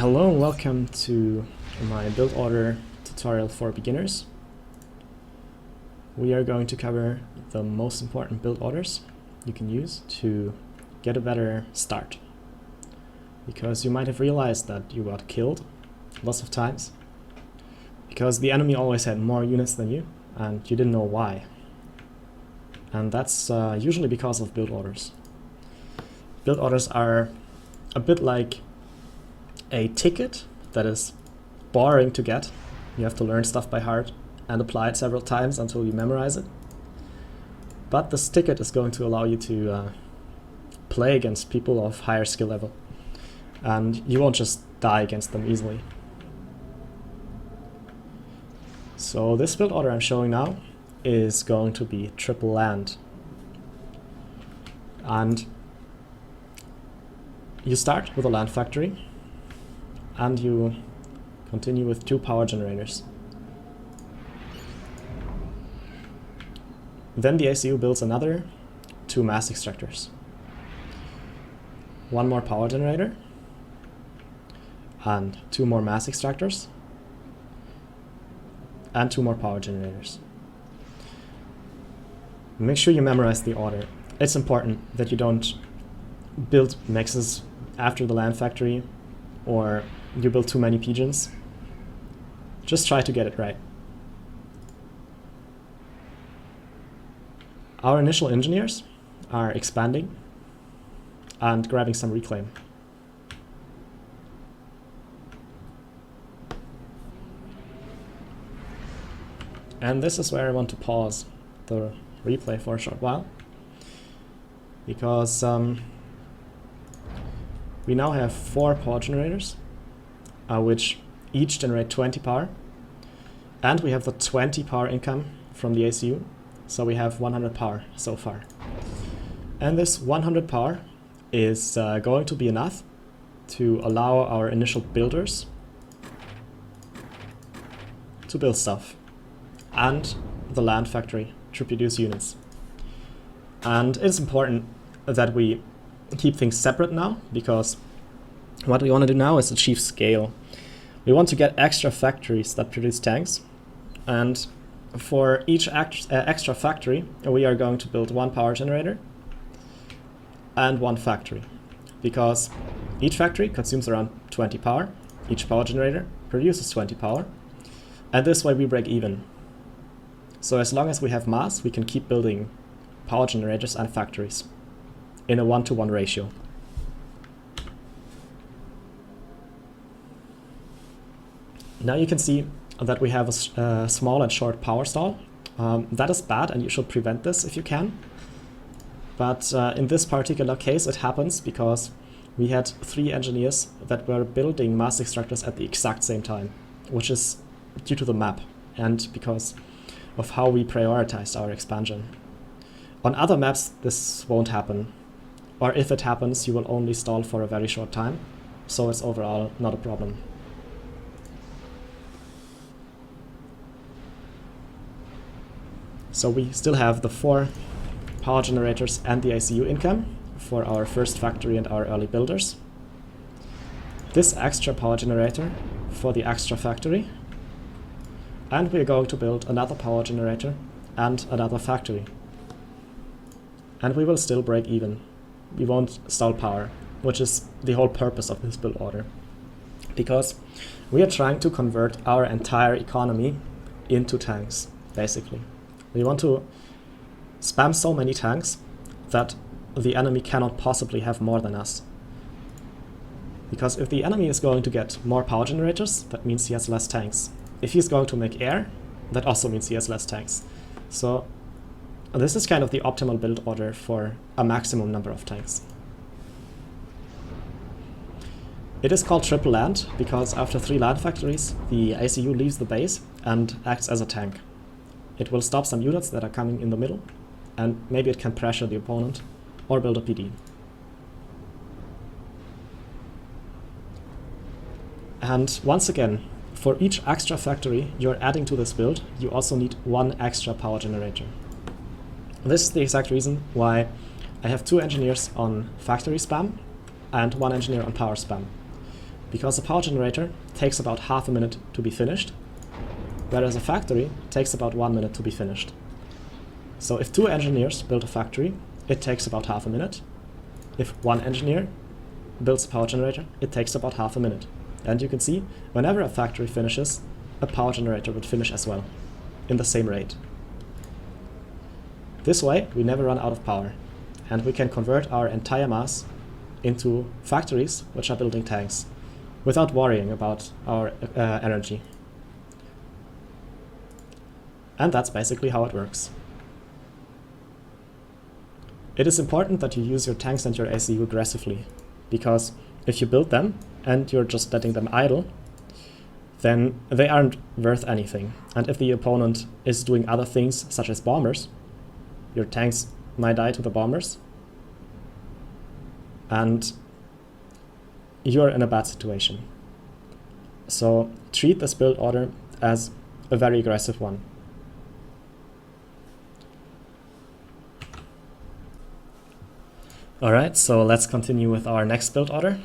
Hello and welcome to my build order tutorial for beginners. We are going to cover the most important build orders you can use to get a better start. Because you might have realized that you got killed lots of times because the enemy always had more units than you and you didn't know why. And that's usually because of build orders. Build orders are a bit like a ticket that is boring to get. You have to learn stuff by heart and apply it several times until you memorize it. But this ticket is going to allow you to play against people of higher skill level. And you won't just die against them easily. So this build order I'm showing now is going to be triple land. And you start with a land factory and you continue with 2 power generators. Then the ACU builds another 2 mass extractors. 1 more power generator and 2 more mass extractors and 2 more power generators. Make sure you memorize the order. It's important that you don't build mexes after the land factory or you build too many pgens. Just try to get it right. Our initial engineers are expanding and grabbing some reclaim. And this is where I want to pause the replay for a short while, because we now have 4 power generators, which each generate 20 power, and we have the 20 power income from the ACU, so we have 100 power so far. And this 100 power is going to be enough to allow our initial builders to build stuff, and the land factory to produce units. And it's important that we keep things separate now, because what we want to do now is achieve scale. We want to get extra factories that produce tanks, and for each extra factory we are going to build 1 power generator and 1 factory, because each factory consumes around 20 power, each power generator produces 20 power, and this way we break even. So as long as we have mass, we can keep building power generators and factories in a 1-to-1 ratio. Now you can see that we have a small and short power stall. That is bad, and you should prevent this if you can. But in this particular case it happens because we had 3 engineers that were building mass extractors at the exact same time, which is due to the map and because of how we prioritized our expansion. On other maps this won't happen, or if it happens you will only stall for a very short time, so it's overall not a problem. So we still have the 4 power generators and the ACU income for our first factory and our early builders. This extra power generator for the extra factory, and we are going to build another power generator and another factory. And we will still break even. We won't stall power, which is the whole purpose of this build order. Because we are trying to convert our entire economy into tanks, basically. We want to spam so many tanks that the enemy cannot possibly have more than us. Because if the enemy is going to get more power generators, that means he has less tanks. If he's going to make air, that also means he has less tanks. So this is kind of the optimal build order for a maximum number of tanks. It is called triple land because after 3 land factories, the ACU leaves the base and acts as a tank. It will stop some units that are coming in the middle, and maybe it can pressure the opponent or build a PD. And once again, for each extra factory you're adding to this build, you also need 1 extra power generator. This is the exact reason why I have 2 engineers on factory spam and 1 engineer on power spam. because a power generator takes about half a minute to be finished, whereas a factory takes about 1 minute to be finished. So if 2 engineers build a factory, it takes about half a minute. If 1 engineer builds a power generator, it takes about half a minute. And you can see, whenever a factory finishes, a power generator would finish as well, in the same rate. This way, we never run out of power, and we can convert our entire mass into factories which are building tanks, without worrying about our energy. And that's basically how it works. It is important that you use your tanks and your ACU aggressively, because if you build them and you're just letting them idle, then they aren't worth anything. And if the opponent is doing other things, such as bombers, your tanks might die to the bombers, and you're in a bad situation. So treat this build order as a very aggressive one. Alright, so let's continue with our next build order.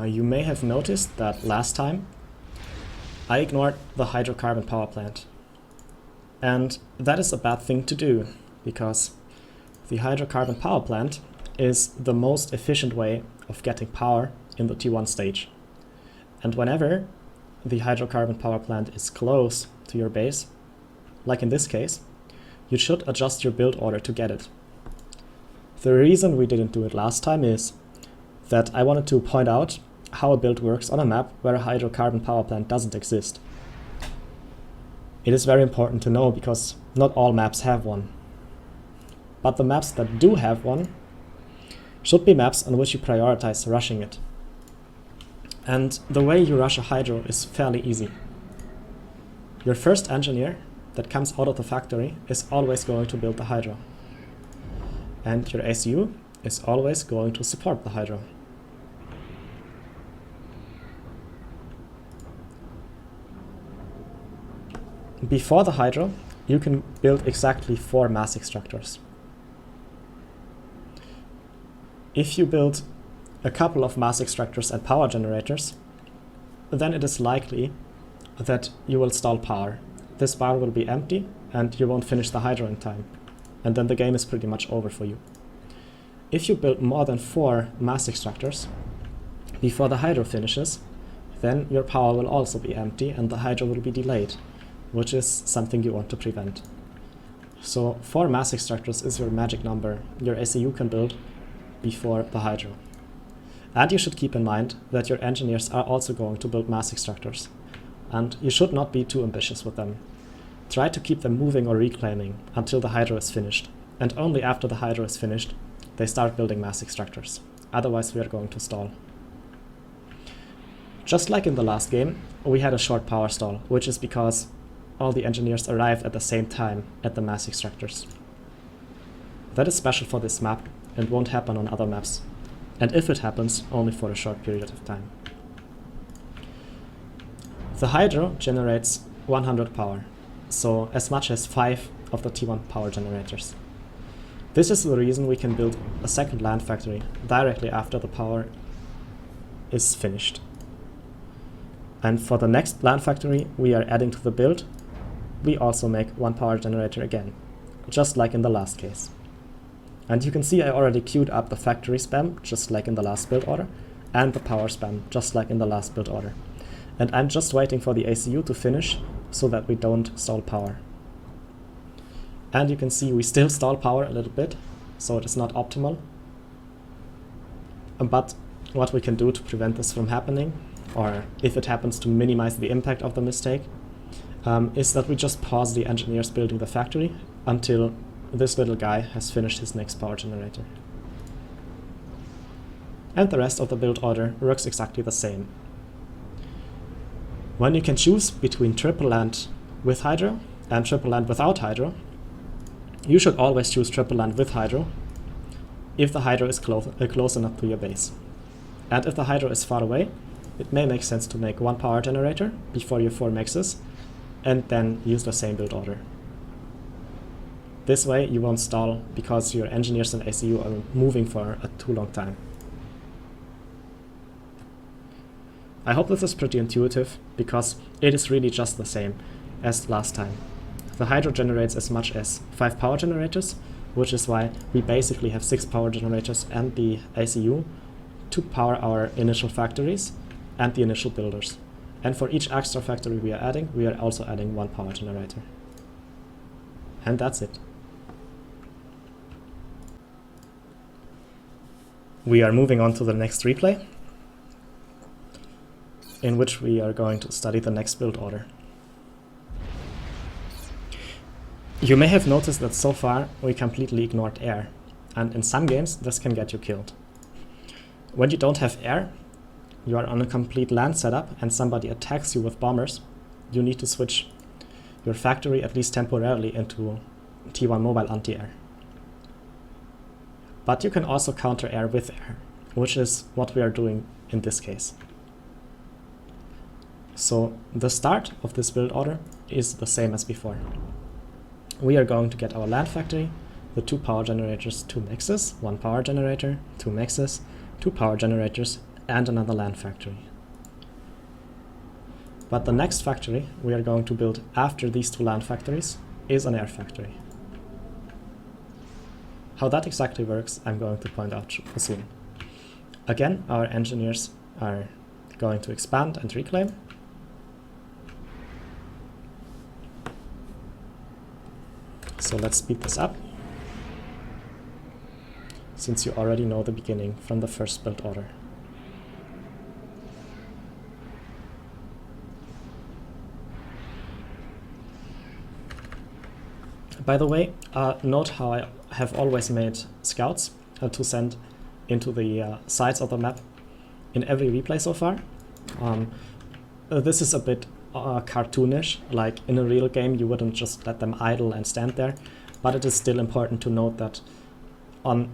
You may have noticed that last time I ignored the hydrocarbon power plant. And that is a bad thing to do, because the hydrocarbon power plant is the most efficient way of getting power in the T1 stage. And whenever the hydrocarbon power plant is close to your base, like in this case, you should adjust your build order to get it. The reason we didn't do it last time is that I wanted to point out how a build works on a map where a hydrocarbon power plant doesn't exist. It is very important to know because not all maps have one. But the maps that do have one should be maps on which you prioritize rushing it. And the way you rush a hydro is fairly easy. Your first engineer that comes out of the factory is always going to build the hydro. And your ACU is always going to support the hydro. Before the hydro, you can build exactly 4 mass extractors. If you build a couple of mass extractors and power generators, then it is likely that you will stall power. This bar will be empty and you won't finish the hydro in time. And then the game is pretty much over for you. If you build more than 4 mass extractors before the hydro finishes, then your power will also be empty and the hydro will be delayed, which is something you want to prevent. So 4 mass extractors is your magic number your ACU can build before the hydro. And you should keep in mind that your engineers are also going to build mass extractors, and you should not be too ambitious with them. Try to keep them moving or reclaiming until the hydro is finished, and only after the hydro is finished, they start building mass extractors. Otherwise we are going to stall. Just like in the last game, we had a short power stall, which is because all the engineers arrived at the same time at the mass extractors. That is special for this map and won't happen on other maps. And if it happens, only for a short period of time. The hydro generates 100 power, so as much as 5 of the T1 power generators. This is the reason we can build a second land factory directly after the power is finished. And for the next land factory we are adding to the build, we also make 1 power generator again, just like in the last case. And you can see I already queued up the factory spam, just like in the last build order, and the power spam, just like in the last build order. And I'm just waiting for the ACU to finish so that we don't stall power. And you can see we still stall power a little bit, so it is not optimal. But what we can do to prevent this from happening, or if it happens to minimize the impact of the mistake, is that we just pause the engineers building the factory until this little guy has finished his next power generator. And the rest of the build order works exactly the same. When you can choose between triple land with hydro and triple land without hydro, you should always choose triple land with hydro if the hydro is close enough to your base. And if the hydro is far away, it may make sense to make 1 power generator before your 4 mixes and then use the same build order. This way you won't stall because your engineers and ACU are moving for a too long time. I hope this is pretty intuitive, because it is really just the same as last time. The hydro generates as much as 5 power generators, which is why we basically have 6 power generators and the ACU to power our initial factories and the initial builders. And for each extra factory we are also adding 1 power generator. And that's it. We are moving on to the next replay, in which we are going to study the next build order. You may have noticed that so far we completely ignored air, and in some games this can get you killed. When you don't have air, you are on a complete land setup and somebody attacks you with bombers, you need to switch your factory at least temporarily into T1 mobile anti-air. But you can also counter air with air, which is what we are doing in this case. So the start of this build order is the same as before. We are going to get our land factory, the 2 power generators, 2 mixes, 1 power generator, 2 mixes, 2 power generators, and another land factory. But the next factory we are going to build after these 2 land factories is an air factory. How that exactly works, I'm going to point out soon. Again, our engineers are going to expand and reclaim. So let's speed this up, since you already know the beginning from the first build order. By the way, note how I have always made scouts to send into the sides of the map in every replay so far. This is a bit cartoonish, like in a real game you wouldn't just let them idle and stand there, but it is still important to note that on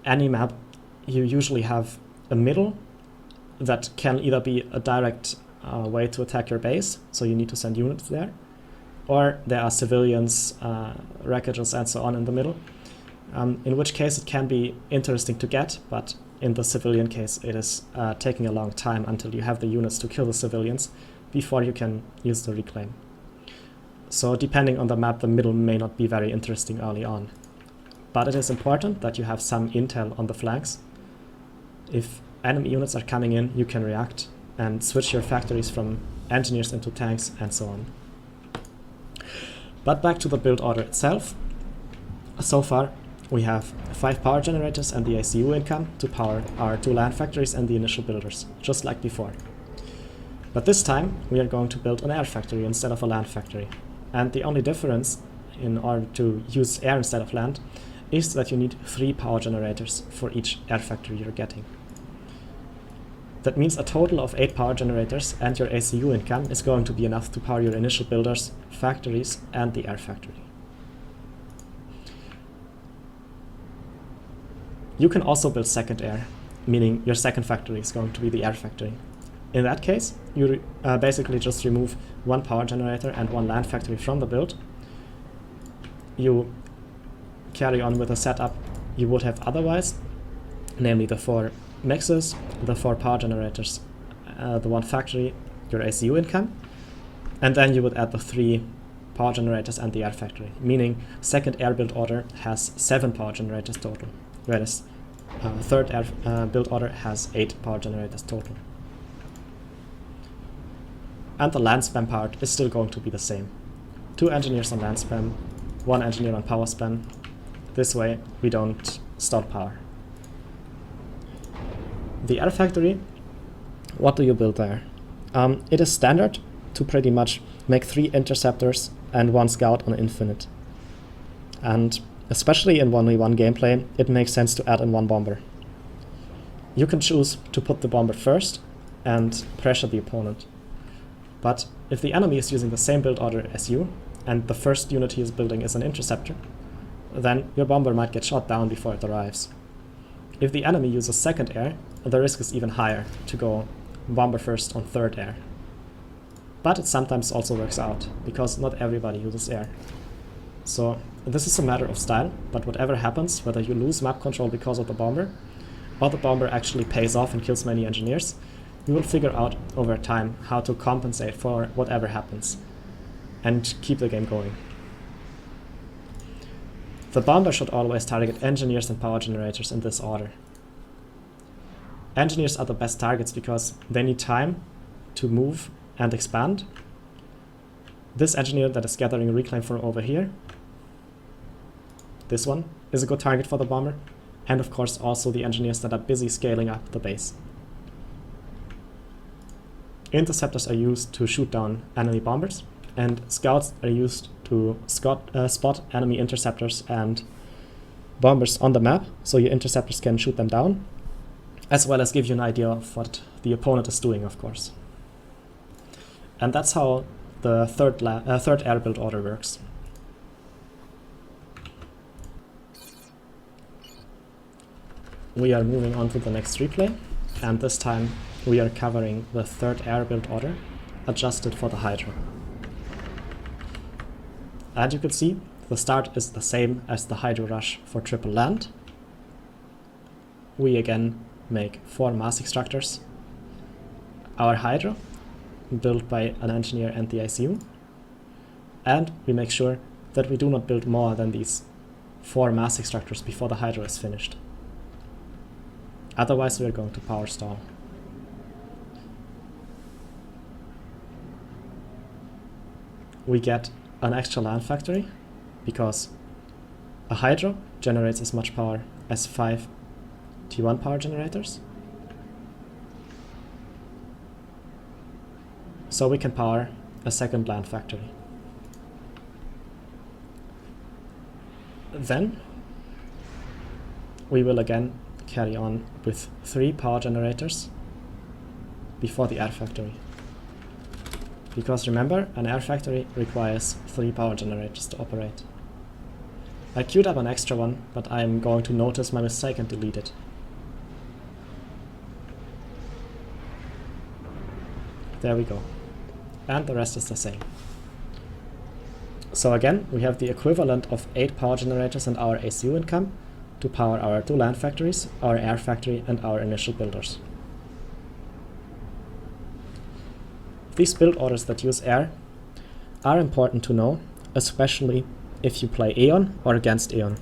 any map you usually have a middle that can either be a direct way to attack your base, so you need to send units there, or there are civilians, wreckages and so on in the middle, in which case it can be interesting to get, but in the civilian case it is taking a long time until you have the units to kill the civilians before you can use the reclaim. So depending on the map, the middle may not be very interesting early on. But it is important that you have some intel on the flanks. If enemy units are coming in, you can react and switch your factories from engineers into tanks and so on. But back to the build order itself. So far we have 5 power generators and the ACU income to power our 2 land factories and the initial builders, just like before. But this time we are going to build an air factory instead of a land factory. And the only difference in order to use air instead of land is that you need 3 power generators for each air factory you're getting. That means a total of 8 power generators, and your ACU income is going to be enough to power your initial builders, factories, and the air factory. You can also build second air, meaning your second factory is going to be the air factory. In that case, you basically just remove 1 power generator and 1 land factory from the build. You carry on with a setup you would have otherwise, namely the 4 mixes, the 4 power generators, the 1 factory, your ACU income, and then you would add the 3 power generators and the air factory, meaning second air build order has 7 power generators total, whereas third air build order has 8 power generators total. And the land spam part is still going to be the same. 2 engineers on land spam, 1 engineer on power spam. This way we don't stall power. The air factory, what do you build there? It is standard to pretty much make 3 interceptors and 1 scout on infinite. And especially in 1v1 gameplay, it makes sense to add in 1 bomber. You can choose to put the bomber first and pressure the opponent. But if the enemy is using the same build order as you, and the first unit he is building is an interceptor, then your bomber might get shot down before it arrives. If the enemy uses second air, the risk is even higher to go bomber first on third air. But it sometimes also works out, because not everybody uses air. So This is a matter of style, but whatever happens, whether you lose map control because of the bomber, or the bomber actually pays off and kills many engineers, we will figure out over time how to compensate for whatever happens and keep the game going. The bomber should always target engineers and power generators in this order. Engineers are the best targets because they need time to move and expand. This engineer that is gathering reclaim from over here, this one, is a good target for the bomber, and of course also the engineers that are busy scaling up the base. Interceptors are used to shoot down enemy bombers, and scouts are used to spot enemy interceptors and bombers on the map, so your interceptors can shoot them down, as well as give you an idea of what the opponent is doing, of course. And that's how the third air build order works. We are moving on to the next replay, and this time we are covering the third air build order, adjusted for the Hydra. And you can see, the start is the same as the Hydra rush for triple land. We again make 4 mass extractors. Our Hydra, built by an engineer and the ICU. And we make sure that we do not build more than these 4 mass extractors before the Hydra is finished. Otherwise we are going to power stall. We get an extra land factory because a Hydra generates as much power as 5 T1 power generators. So we can power a second land factory. Then we will again carry on with 3 power generators before the air factory. Because remember, an air factory requires 3 power generators to operate. I queued up an extra one, but I'm going to notice my mistake and delete it. There we go. And the rest is the same. So again, we have the equivalent of 8 power generators and our ACU income to power our 2 land factories, our air factory, and our initial builders. These build orders that use air are important to know, especially if you play Aeon or against Aeon.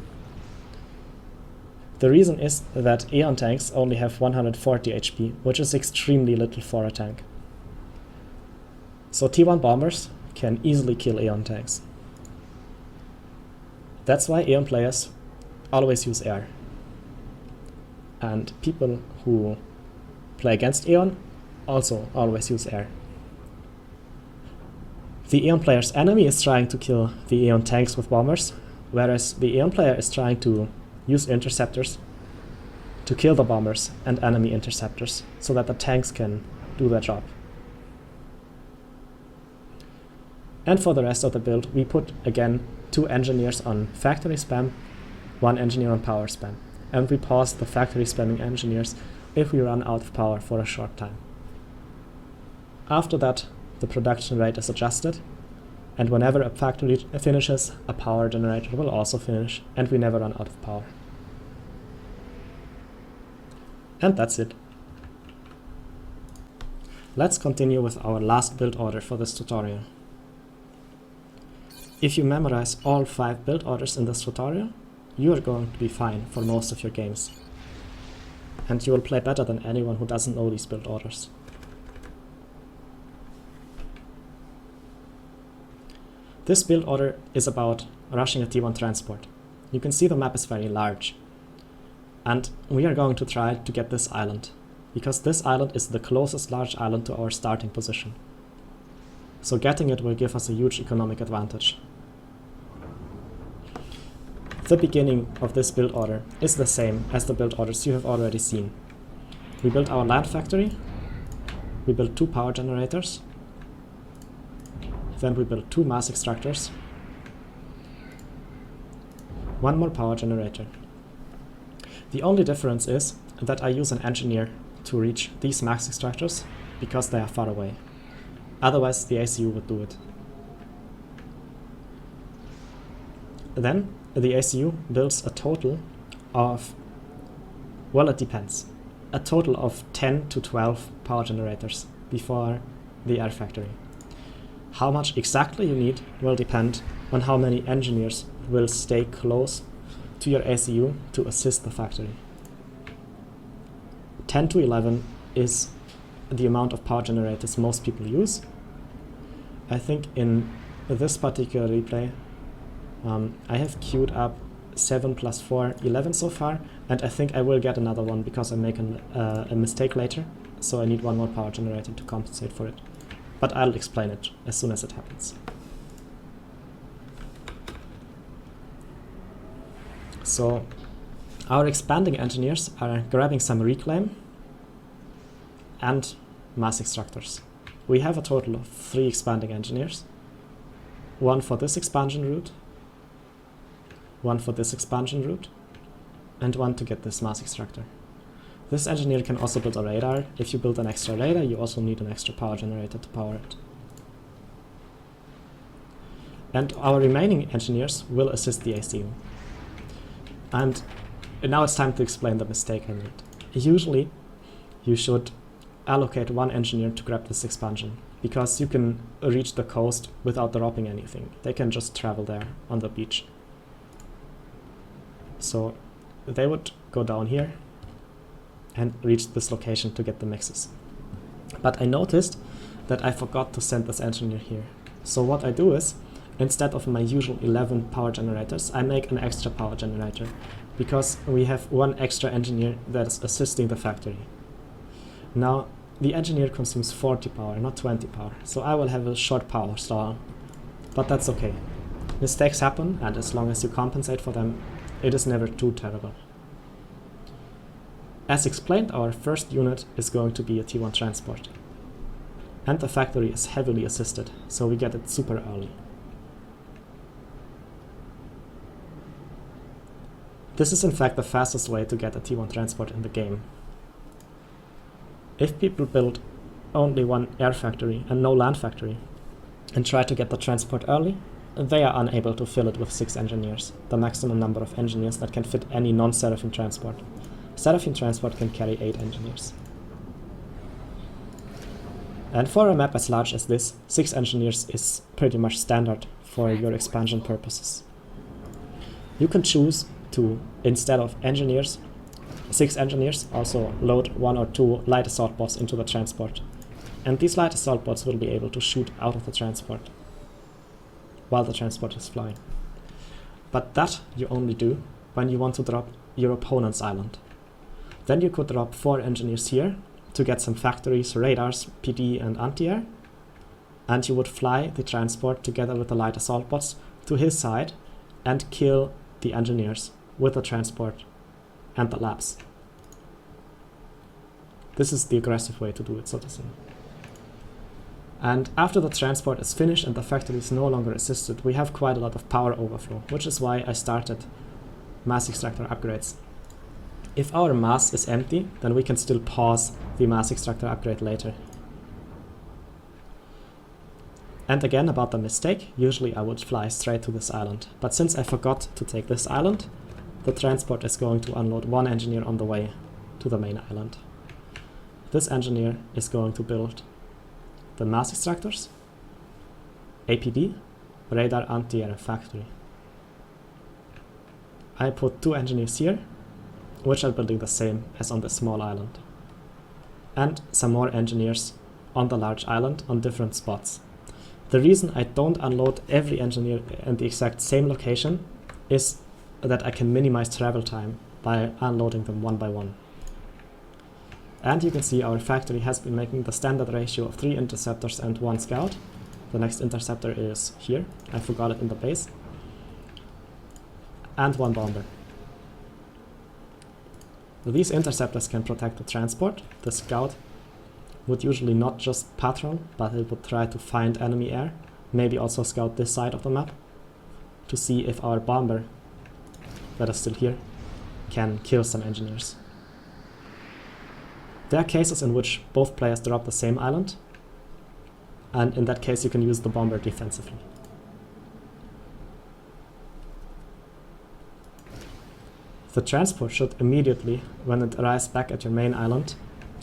The reason is that Aeon tanks only have 140 HP, which is extremely little for a tank. So T1 bombers can easily kill Aeon tanks. That's why Aeon players always use air. And people who play against Aeon also always use air. The Aeon player's enemy is trying to kill the Aeon tanks with bombers, whereas the Aeon player is trying to use interceptors to kill the bombers and enemy interceptors so that the tanks can do their job. And for the rest of the build, we put again 2 engineers on factory spam, 1 engineer on power spam, and we pause the factory spamming engineers if we run out of power for a short time. After that, the production rate is adjusted, and whenever a factory finishes, a power generator will also finish, and we never run out of power. And that's it. Let's continue with our last build order for this tutorial. If you memorize all 5 build orders in this tutorial, you are going to be fine for most of your games. And you will play better than anyone who doesn't know these build orders. This build order is about rushing a T1 transport. You can see the map is very large. And we are going to try to get this island, because this island is the closest large island to our starting position. So getting it will give us a huge economic advantage. The beginning of this build order is the same as the build orders you have already seen. We built our land factory, we built 2 power generators, then we built 2 mass extractors, 1 more power generator. The only difference is that I use an engineer to reach these mass extractors because they are far away. Otherwise the ACU would do it. Then the ACU builds a total of, well, it depends, a total of 10 to 12 power generators before the air factory. How much exactly you need will depend on how many engineers will stay close to your ACU to assist the factory. 10 to 11 is the amount of power generators most people use. I think in this particular replay, I have queued up 7 plus 4, 11 so far, and I think I will get another one because I make a mistake later, so I need one more power generator to compensate for it. But I'll explain it as soon as it happens. So our expanding engineers are grabbing some reclaim and mass extractors. We have a total of 3 expanding engineers. One for this expansion route, one for this expansion route, and one to get this mass extractor. This engineer can also build a radar. If you build an extra radar, you also need an extra power generator to power it. And our remaining engineers will assist the ACU. And now it's time to explain the mistake I made. Usually, you should allocate one engineer to grab this expansion, because you can reach the coast without dropping anything. They can just travel there on the beach. So they would go down here and reach this location to get the mixes. But I noticed that I forgot to send this engineer here. So what I do is, instead of my usual 11 power generators, I make an extra power generator, because we have one extra engineer that is assisting the factory. Now, the engineer consumes 40 power, not 20 power, so I will have a short power stall. But that's okay. Mistakes happen, and as long as you compensate for them, it is never too terrible. As explained, our first unit is going to be a T1 transport. And the factory is heavily assisted, so we get it super early. This is in fact the fastest way to get a T1 transport in the game. If people build only one air factory and no land factory, and try to get the transport early, they are unable to fill it with 6 engineers, the maximum number of engineers that can fit any non-Seraphim transport. Seraphim transport can carry 8 engineers. And for a map as large as this, 6 engineers is pretty much standard for your expansion purposes. You can choose to, instead of engineers, 6 engineers, also load 1 or 2 light assault bots into the transport. And these light assault bots will be able to shoot out of the transport while the transport is flying. But that you only do when you want to drop your opponent's island. Then you could drop 4 engineers here to get some factories, radars, PD and anti-air, and you would fly the transport together with the light assault bots to his side and kill the engineers with the transport and the labs. This is the aggressive way to do it, so to say. And after the transport is finished and the factory is no longer assisted, we have quite a lot of power overflow, which is why I started mass extractor upgrades. If our mass is empty, then we can still pause the mass extractor upgrade later. And again, about the mistake, usually I would fly straight to this island. But since I forgot to take this island, the transport is going to unload 1 engineer on the way to the main island. This engineer is going to build the mass extractors, APD, radar, anti-air, factory. I put 2 engineers here, which are building the same as on the small island. And some more engineers on the large island on different spots. The reason I don't unload every engineer in the exact same location is that I can minimize travel time by unloading them one by one. And you can see our factory has been making the standard ratio of 3 interceptors and 1 scout. The next interceptor is here, I forgot it in the base. And 1 bomber. These interceptors can protect the transport. The scout would usually not just patrol, but it would try to find enemy air, maybe also scout this side of the map, to see if our bomber, that is still here, can kill some engineers. There are cases in which both players drop the same island, and in that case you can use the bomber defensively. The transport should immediately, when it arrives back at your main island,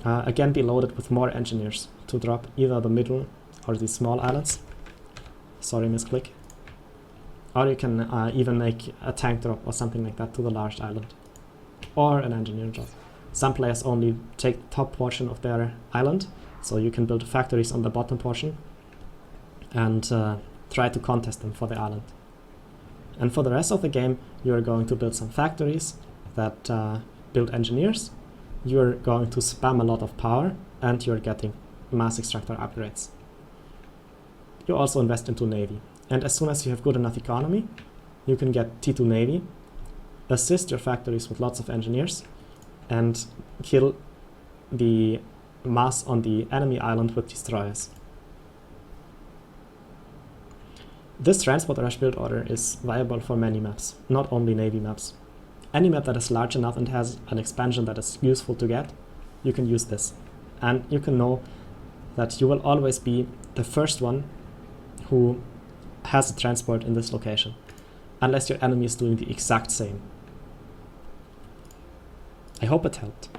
again be loaded with more engineers to drop either the middle or the small islands. Sorry, misclick. Or you can even make a tank drop or something like that to the large island. Or an engineer drop. Some players only take the top portion of their island, so you can build factories on the bottom portion and try to contest them for the island. And for the rest of the game, you're going to build some factories that build engineers. You're going to spam a lot of power, and you're getting mass extractor upgrades. You also invest into Navy. And as soon as you have good enough economy, you can get T2 Navy, assist your factories with lots of engineers, and kill the mass on the enemy island with destroyers. This transport rush build order is viable for many maps, not only Navy maps. Any map that is large enough and has an expansion that is useful to get, you can use this. And you can know that you will always be the first one who has a transport in this location, unless your enemy is doing the exact same. I hope it helped.